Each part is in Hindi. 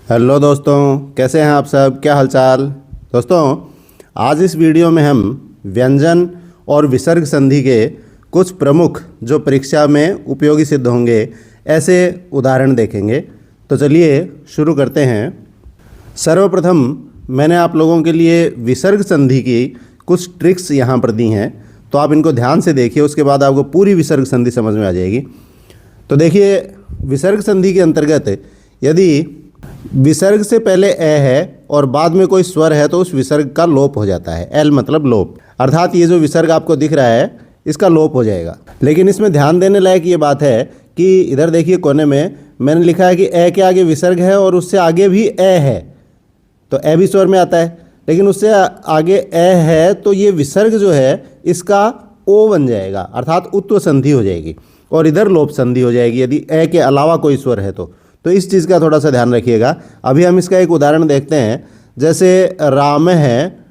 हेलो दोस्तों, कैसे हैं आप सब? क्या हालचाल? दोस्तों, आज इस वीडियो में हम व्यंजन और विसर्ग संधि के कुछ प्रमुख जो परीक्षा में उपयोगी सिद्ध होंगे ऐसे उदाहरण देखेंगे। तो चलिए शुरू करते हैं। सर्वप्रथम मैंने आप लोगों के लिए विसर्ग संधि की कुछ ट्रिक्स यहाँ पर दी हैं, तो आप इनको ध्यान से देखिए, उसके बाद आपको पूरी विसर्ग संधि समझ में आ जाएगी। तो देखिए, विसर्ग संधि के अंतर्गत यदि विसर्ग से पहले ए है और बाद में कोई स्वर है तो उस विसर्ग का लोप हो जाता है। एल मतलब लोप, अर्थात ये जो विसर्ग आपको दिख रहा है इसका लोप हो जाएगा। लेकिन इसमें ध्यान देने लायक ये बात है कि इधर देखिए कोने में मैंने लिखा है कि ए के आगे विसर्ग है और उससे आगे भी ए है, तो ए भी स्वर में आता है, लेकिन उससे आगे ए है तो ये विसर्ग जो है इसका ओ बन जाएगा, अर्थात उत्व संधि हो जाएगी, और इधर लोप संधि हो जाएगी यदि ए के अलावा कोई स्वर है तो इस चीज़ का थोड़ा सा ध्यान रखिएगा। अभी हम इसका एक उदाहरण देखते हैं। जैसे राम है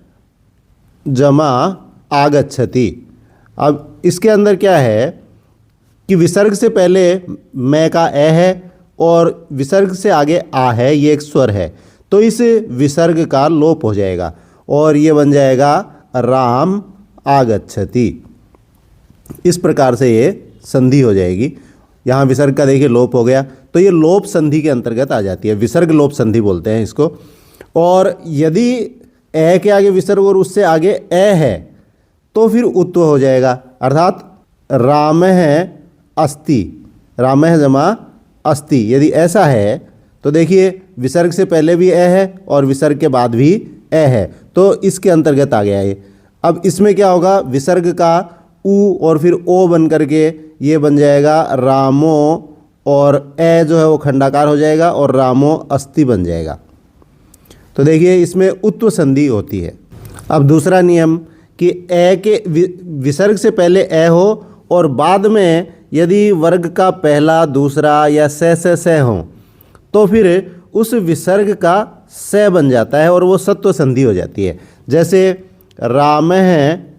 जमा आगच्छति। अब इसके अंदर क्या है कि विसर्ग से पहले मैं का ए है और विसर्ग से आगे आ है, ये एक स्वर है, तो इस विसर्ग का लोप हो जाएगा और ये बन जाएगा राम आगच्छति। इस प्रकार से ये संधि हो जाएगी। यहाँ विसर्ग का देखिए लोप हो गया, तो ये लोप संधि के अंतर्गत आ जाती है, विसर्ग लोप संधि बोलते हैं इसको। और यदि ए के आगे विसर्ग और उससे आगे ए है तो फिर उत्व हो जाएगा, अर्थात राम है अस्ति, राम है जमा अस्ति। यदि ऐसा है तो देखिए विसर्ग से पहले भी ए है और विसर्ग के बाद भी ए है, तो इसके अंतर्गत आ गया ये। अब इसमें क्या होगा, विसर्ग का उ और फिर ओ बन करके ये बन जाएगा रामो, और ए जो है वो खंडाकार हो जाएगा और रामो अस्ति बन जाएगा। तो देखिए इसमें उत्व संधि होती है। अब दूसरा नियम कि ए के विसर्ग से पहले ए हो और बाद में यदि वर्ग का पहला दूसरा या से हो तो फिर उस विसर्ग का से बन जाता है और वो सत्व संधि हो जाती है। जैसे राम है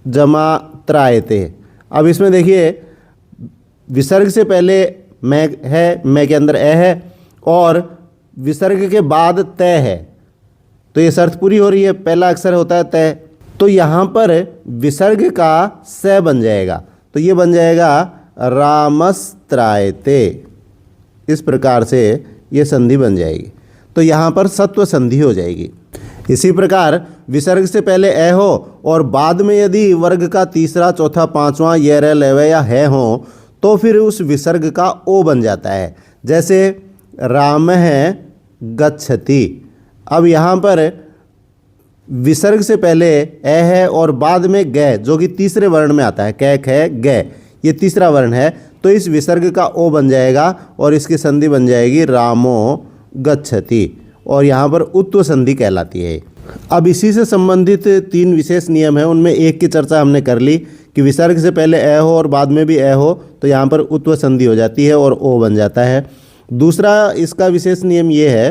जमा त्रायते। अब इसमें देखिए विसर्ग से पहले मैं है, मैं के अंदर ए है, और विसर्ग के बाद तय है, तो ये शर्त पूरी हो रही है, पहला अक्षर होता है तय, तो यहाँ पर विसर्ग का से बन जाएगा, तो ये बन जाएगा रामस्त्रायते। इस प्रकार से ये संधि बन जाएगी, तो यहाँ पर सत्व संधि हो जाएगी। इसी प्रकार विसर्ग से पहले ए हो और बाद में यदि वर्ग का तीसरा चौथा पांचवा ये रे लेवे या है हो तो फिर उस विसर्ग का ओ बन जाता है। जैसे राम है गच्छति। अब यहाँ पर विसर्ग से पहले ए है और बाद में ग जो कि तीसरे वर्ण में आता है, कैक है ग, ये तीसरा वर्ण है, तो इस विसर्ग का ओ बन जाएगा और इसकी संधि बन जाएगी रामो गच्छति, और यहाँ पर उत्व संधि कहलाती है। अब इसी से संबंधित तीन विशेष नियम हैं, उनमें एक की चर्चा हमने कर ली कि विसर्ग से पहले ए हो और बाद में भी ए हो तो यहाँ पर उत्व संधि हो जाती है और ओ बन जाता है। दूसरा इसका विशेष नियम ये है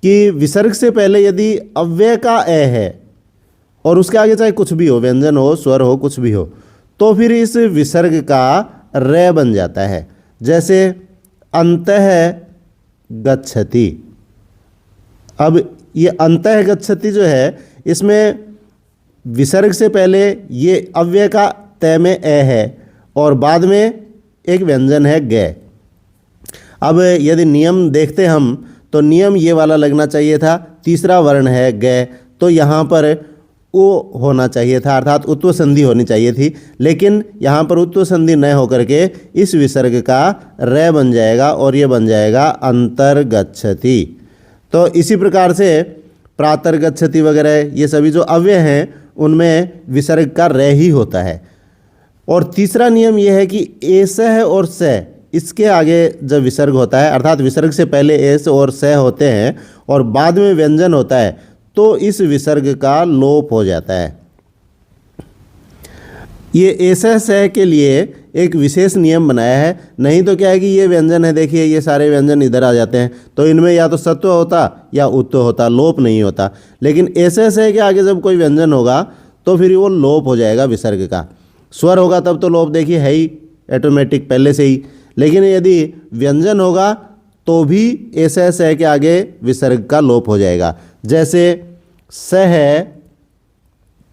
कि विसर्ग से पहले यदि अव्यय का ए है और उसके आगे चाहे कुछ भी हो, व्यंजन हो, स्वर हो, कुछ भी हो, तो फिर इस विसर्ग का रे बन जाता है। जैसे अंतः गच्छति। अब ये अंतः गच्छति जो है इसमें विसर्ग से पहले ये अव्यय का तय में ए है और बाद में एक व्यंजन है ग। अब यदि नियम देखते हम तो नियम ये वाला लगना चाहिए था, तीसरा वर्ण है ग, तो यहाँ पर ओ होना चाहिए था, अर्थात उत्व संधि होनी चाहिए थी, लेकिन यहाँ पर उत्व संधि न होकर के इस विसर्ग का रे बन जाएगा और ये बन जाएगा अंतर्गच्छति। तो इसी प्रकार से प्रातर्गच्छति वगैरह ये सभी जो अव्यय हैं उनमें विसर्ग का रे ही होता है। और तीसरा नियम यह है कि एस है और से, इसके आगे जब विसर्ग होता है, अर्थात विसर्ग से पहले एस और से होते हैं और बाद में व्यंजन होता है, तो इस विसर्ग का लोप हो जाता है। ये ऐसे से के लिए एक विशेष नियम बनाया है, नहीं तो क्या है कि ये व्यंजन है, देखिए ये सारे व्यंजन इधर आ जाते हैं, तो इनमें या तो सत्व होता या उत्व होता, लोप नहीं होता। लेकिन ऐसे से के आगे जब कोई व्यंजन होगा तो फिर वो लोप हो जाएगा विसर्ग का। स्वर होगा तब तो लोप देखिए है ही ऑटोमेटिक पहले से ही, लेकिन यदि व्यंजन होगा तो भी ऐसे स के आगे विसर्ग का लोप हो जाएगा। जैसे सह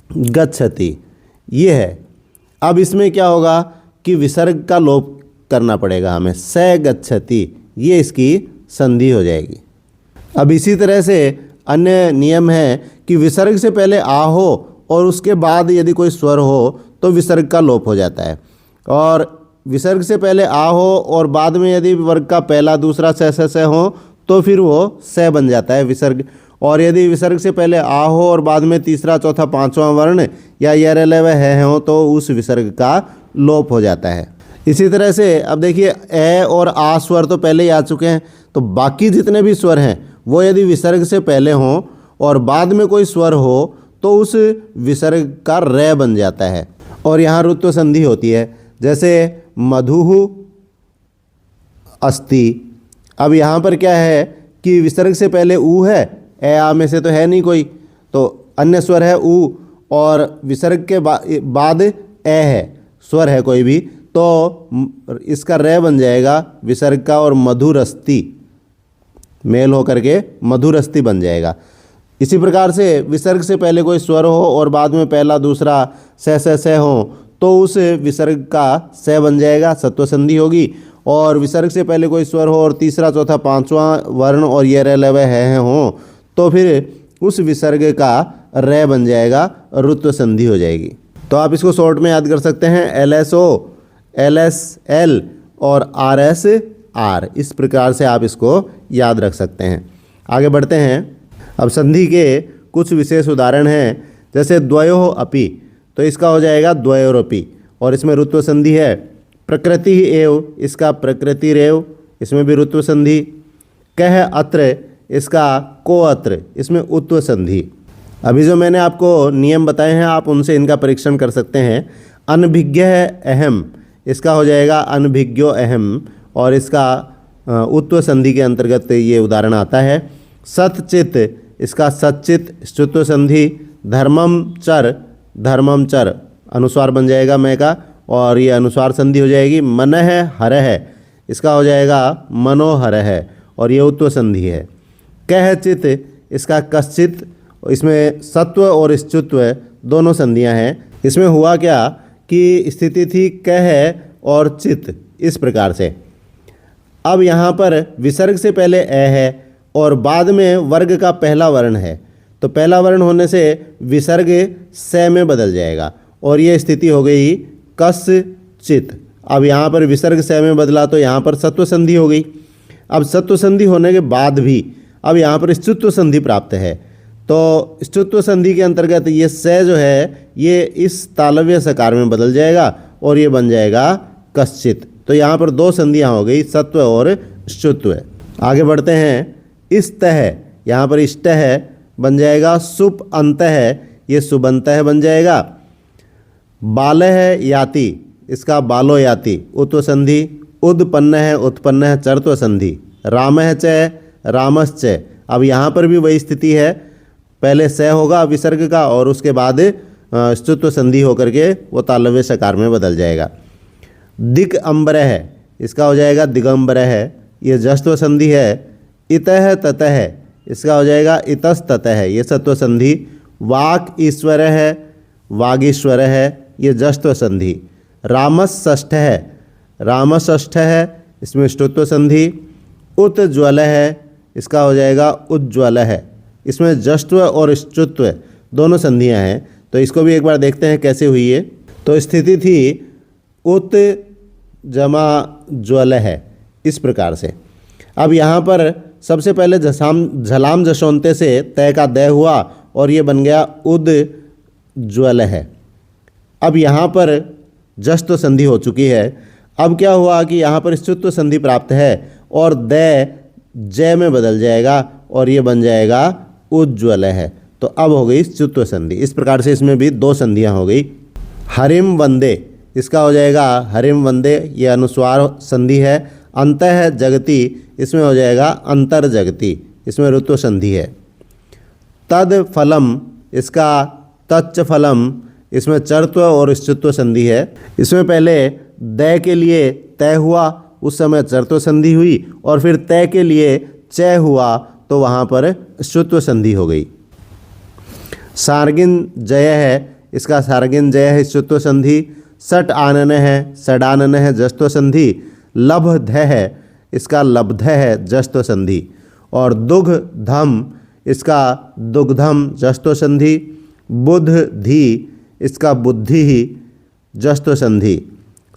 गच्छति, ये है। अब इसमें क्या होगा कि विसर्ग का लोप करना पड़ेगा हमें, स गच्छति, ये इसकी संधि हो जाएगी। अब इसी तरह से अन्य नियम है कि विसर्ग से पहले आ हो और उसके बाद यदि कोई स्वर हो तो विसर्ग का लोप हो जाता है, और विसर्ग से पहले आ हो और बाद में यदि वर्ग का पहला दूसरा स हो तो फिर वो स बन जाता है विसर्ग। और यदि विसर्ग से पहले आ हो और बाद में तीसरा चौथा पांचवा वर्ण या यर लव है हो तो उस विसर्ग का लोप हो जाता है। इसी तरह से अब देखिए ए और आ स्वर तो पहले ही आ चुके हैं, तो बाकी जितने भी स्वर हैं वो यदि विसर्ग से पहले हों और बाद में कोई स्वर हो तो उस विसर्ग का रे बन जाता है और यहाँ रुत्व संधि होती है। जैसे मधुः अस्ति, अब यहाँ पर क्या है कि विसर्ग से पहले ऊ है, ए आ में से तो है नहीं कोई, तो अन्य स्वर है ऊ, और विसर्ग के बाद ए है, स्वर है कोई भी, तो इसका रे बन जाएगा विसर्ग का और मधुरस्ति मेल होकर के मधुरस्ति बन जाएगा। इसी प्रकार से विसर्ग से पहले कोई स्वर हो और बाद में पहला दूसरा स हो तो उस विसर्ग का स बन जाएगा, सत्व संधि होगी। और विसर्ग से पहले कोई स्वर हो और तीसरा चौथा पांचवा वर्ण और ये रे लव है हो तो फिर उस विसर्ग का रे बन जाएगा, रुत्व संधि हो जाएगी। तो आप इसको शॉर्ट में याद कर सकते हैं, LSO LSL और RSR, इस प्रकार से आप इसको याद रख सकते हैं। आगे बढ़ते हैं। अब संधि के कुछ विशेष उदाहरण हैं, जैसे द्वयोः अपि, तो इसका हो जाएगा द्वयोरपि, और इसमें रुत्व संधि है। प्रकृति ही एव, इसका प्रकृतिरेव, इसमें भी रुत्व संधि। कह अत्र, इसका को अत्र, इसमें उत्व संधि। अभी जो मैंने आपको नियम बताए हैं आप उनसे इनका परीक्षण कर सकते हैं। अनभिज्ञ अहम, इसका हो जाएगा अनभिज्ञो अहम, और इसका उत्व संधि के अंतर्गत ये उदाहरण आता है। सतचित, इसका सच्चित स्तुत्व संधि। धर्मम चर, अनुस्वार बन जाएगा मैं का, और ये अनुस्वार संधि हो जाएगी। मनः हरः, इसका हो जाएगा मनोहरः, और ये उत्व संधि है। कहचित, इसका कश्चित, इसमें सत्व और स्तुत्व दोनों संधियां हैं। इसमें हुआ क्या कि स्थिति थी कह और चित, इस प्रकार से। अब यहाँ पर विसर्ग से पहले ए है और बाद में वर्ग का पहला वर्ण है, तो पहला वर्ण होने से विसर्ग से में बदल जाएगा और ये स्थिति हो गई कश्चित। अब यहाँ पर विसर्ग से में बदला तो यहाँ पर सत्व संधि हो गई। अब सत्व संधि होने के बाद भी अब यहाँ पर स्तुत्व संधि प्राप्त है, तो स्तुत्व संधि के अंतर्गत ये से जो है ये इस तालव्य सकार में बदल जाएगा और ये बन जाएगा कश्चित। तो यहाँ पर दो संधियाँ हो गई, सत्व और स्तुत्व। आगे बढ़ते हैं। इस्तः, यहाँ पर इष्टः बन जाएगा सुप अंतः, ये सुबंतः बन जाएगा। बालः याति, इसका बालो याति, उत्व संधि। उद्पन्न है उत्पन्न है चरत्व संधि। रामः च रामश्च, अब यहाँ पर भी वही स्थिति है, पहले स होगा विसर्ग का और उसके बाद स्तुत्व संधि होकर के वो तालव्य सकार में बदल जाएगा। दिक् अम्बरः, इसका हो जाएगा दिगंबरः, ये जस्त्व संधि है। इतः ततः, इसका हो जाएगा इतस्ततः, ये सत्व संधि। वाक् ईश्वर है वागीश्वर है, ये जस्त्व संधि। रामषष्ठः, रामषष्ठः है, इसमें स्तुत्व संधि। उत्ज्वल है, इसका हो जाएगा उज्ज्वल है, इसमें जस्त्व और स्तुत्व दोनों संधियां हैं। तो इसको भी एक बार देखते हैं कैसे हुई है। तो स्थिति थी उत जमा ज्वल है, इस प्रकार से। अब यहाँ पर सबसे पहले झलाम जशोंते से तय का दय हुआ और ये बन गया उद ज्वल है। अब यहाँ पर जस्त्व संधि हो चुकी है। अब क्या हुआ कि यहाँ पर स्तुत्व संधि प्राप्त है और दय जय में बदल जाएगा और ये बन जाएगा उज्ज्वल है। तो अब हो गई स्तुत्व संधि। इस प्रकार से इसमें भी दो संधियाँ हो गई। हरिम वंदे, इसका हो जाएगा हरिम वंदे, ये अनुस्वार संधि है। अंतः जगति, इसमें हो जाएगा अंतर जगति, इसमें ऋत्व संधि है। तद फलम, इसका तच्च फलम, इसमें चरत्व और स्तुत्व संधि है। इसमें पहले दय के लिए तय हुआ उस समय चर्त्व संधि हुई, और फिर तय के लिए चय हुआ तो वहाँ पर श्रुत्व संधि हो गई। सार्गिन जय है, इसका सार्गिन जय है श्रुत्व संधि। सट आनन है, सडानन है जस्त्व संधि। लब्ध है, इसका लब्ध है जस्त्व संधि। और दुघ धम, इसका दुग्धम जस्त्व संधि। बुध धी, इसका बुद्धि ही जस्त्व संधि।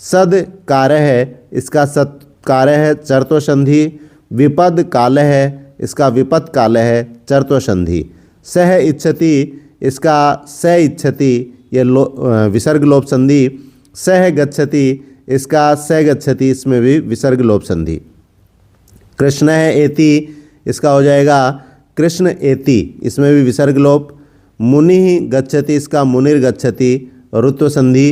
सद कार्य है, इसका सत्कार्य है चर्त्व संधि। विपद काल है, इसका विपद काल है चर्त्व संधि। सह इच्छति, इसका स इच्छति ये विसर्ग लोप संधि। सह गच्छति, इसका स गच्छति, इसमें भी विसर्ग लोप संधि। कृष्ण है एति, इसका हो जाएगा कृष्ण एति, इसमें भी विसर्ग लोप। मुनि गच्छति, इसका मुनिर गच्छति ऋत्व संधि।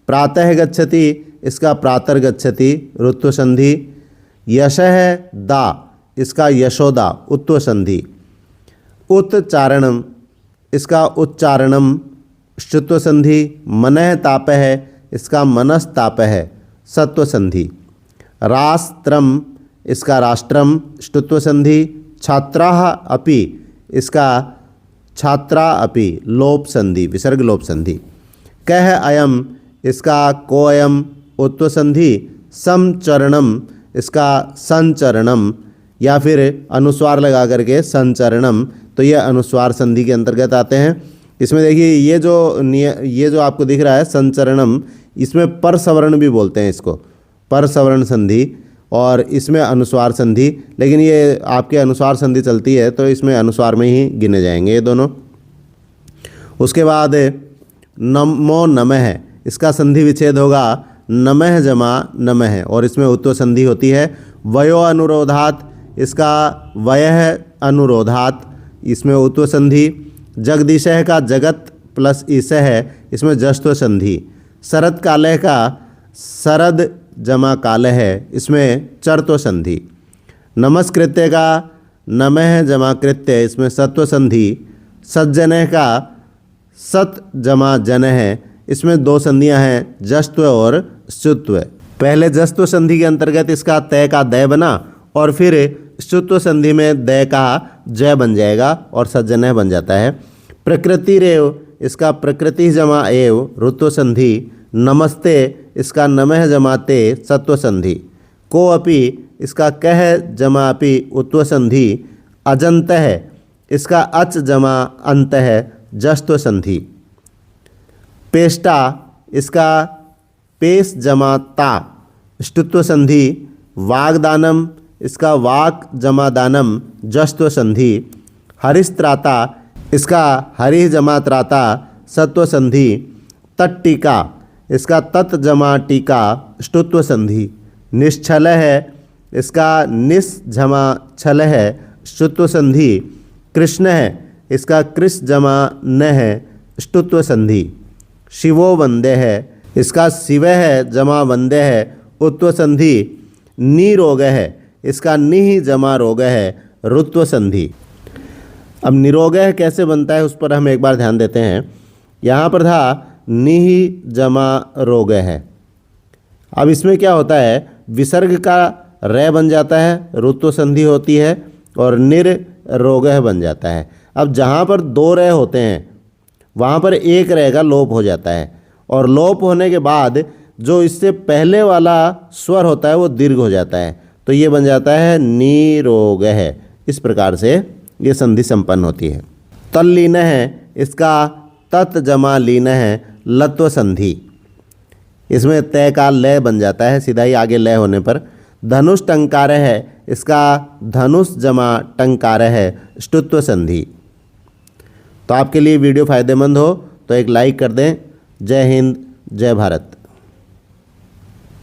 प्रातः गच्छति, इसका प्रातर गच्छति ऋत्व संधि। यश है दा, इसका यशोदा उत्व संधि। उत्चारणम, इसका उच्चारणम श्रुत्व संधि। मनः ताप है, इसका मनस्ताप है सत्व संधि। राष्ट्रम, इसका राष्ट्रम श्रुत्व संधि। छात्राः अपि, इसका छात्रा अपि लोप संधि विसर्ग लोप संधि। कह अयम, इसका कोयम उत्व संधि। समचरणम, इसका संचरणम, या फिर अनुस्वार लगा करके संचरणम, तो ये अनुस्वार संधि के अंतर्गत आते हैं। इसमें देखिए ये जो आपको दिख रहा है संचरणम, इसमें पर सवर्ण भी बोलते हैं इसको, पर सवर्ण संधि, और इसमें अनुस्वार संधि। लेकिन ये आपके अनुस्वार संधि चलती है तो इसमें अनुस्वार में ही गिने जाएंगे ये दोनों। उसके बाद नमो नमः है, इसका संधि विच्छेद होगा नमः जमा नमः, और इसमें उत्व संधि होती है। वयो अनुरोधात, इसका वयः अनुरोधात, इसमें उत्व संधि। जगदीशः का जगत प्लस ईशः है, इसमें जस्त्व संधि। शरद कालः का शरद जमा काल है, इसमें चर्त्व संधि। नमस्कृत्य का नमः जमा कृत्य, इसमें सत्व संधि। सज्जन का सत जमा जन है, इसमें दो संधियां हैं जस्त्व और श्रुत्व। पहले जस्त्व संधि के अंतर्गत इसका तय का दय बना, और फिर श्रुत्व संधि में दय का जय बन जाएगा और सज्जन बन जाता है। प्रकृति रेव, इसका प्रकृति जमा एव ऋत्व संधि। नमस्ते, इसका नमः जमाते सत्व संधि। को अपि, इसका कह जमा अपि उत्व संधि। अजंत है, इसका अच जमा अंत है जस्त्व संधि। पेष्टा, इसका पेश जमा ता ष्टुत्व संधि। वागदानम, इसका वाक जमा दानम जस्त्व संधि। हरिस्त्राता, इसका हरि जमा त्राता सत्व संधि। तट्टिका, इसका तत् जमा टीका ष्टुत्व संधि। निश्छल है, इसका निस जमा छल है ष्टुत्व संधि। कृष्ण है, इसका कृष जमा न है ष्टुत्व संधि। शिवो वंदे है, इसका शिव है जमा वंदे है उत्व संधि। निरोग है, इसका निह जमा रोग है ऋत्व संधि। अब निरोगह कैसे बनता है उस पर हम एक बार ध्यान देते हैं। यहाँ पर था निह जमा रोग है। अब इसमें क्या होता है, विसर्ग का रे बन जाता है, ऋत्व संधि होती है, और रोगह बन जाता है। अब जहाँ पर दो रे होते हैं वहाँ पर एक रे का लोप हो जाता है, और लोप होने के बाद जो इससे पहले वाला स्वर होता है वो दीर्घ हो जाता है, तो ये बन जाता है निरोगह। इस प्रकार से ये संधि संपन्न होती है। तल्लीन है, इसका तत् जमा लीन है लत्व संधि। इसमें तय का लय बन जाता है सीधा ही आगे लय होने पर। धनुष टंकार है, इसका धनुष जमा टंकार है ष्टुत्व संधि। तो आपके लिए वीडियो फ़ायदेमंद हो तो एक लाइक कर दें। जय हिंद, जय भारत।